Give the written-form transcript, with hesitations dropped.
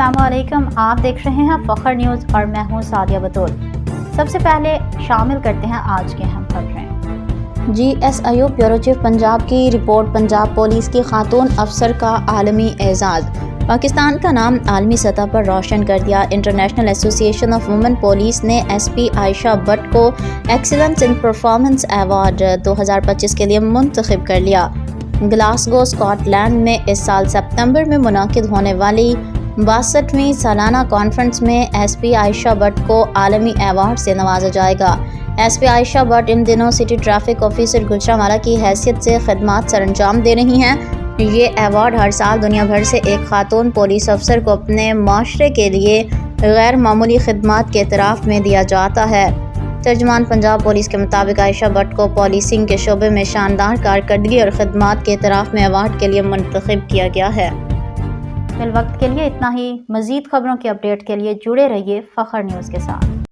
अस्सलाम वालेकुम। आप देख रहे हैं फखर न्यूज़ और मैं हूं सादिया बतौल। सबसे पहले शामिल करते हैं आज की अहम खबरें। GSIO ब्यूरो चीफ पंजाब की रिपोर्ट। पंजाब पुलिस की खातून अफसर का आलमी एजाज़। पाकिस्तान का नाम आलमी सतह पर रोशन कर दिया। International association of women police ने SP आयशा भट्ट को एक्सीलेंस इन परफॉर्मेंस अवार्ड 2025 के लिए मुंतखब कर लिया। ग्लासगो स्कॉटलैंड में इस साल सितंबर में मुनाकिद होने वाली 62वीं सालाना कॉन्फ्रेंस में SP आयशा भट्ट को आलमी अवार्ड से नवाजा जाएगा। SP आयशा भट्ट इन दिनों सिटी ट्रैफिक ऑफिसर गुजरांवाला की हैसियत से खिदमात सर अंजाम दे रही हैं। ये अवार्ड हर साल दुनिया भर से एक खातून पुलिस अफसर को अपने माशरे के लिए गैर मामूली खिदमात के एतराफ़ में दिया जाता है। तर्जुमान पंजाब पुलिस के मुताबिक आयशा भट्ट को पुलिसिंग के शोबे में शानदार कारकर्दगी और खिदमात के एतराफ़ में अवार्ड के लिए मुंतखब किया गया है। फिल वक्त के लिए इतना ही। मज़ीद खबरों की अपडेट के लिए जुड़े रहिए फखर न्यूज़ के साथ।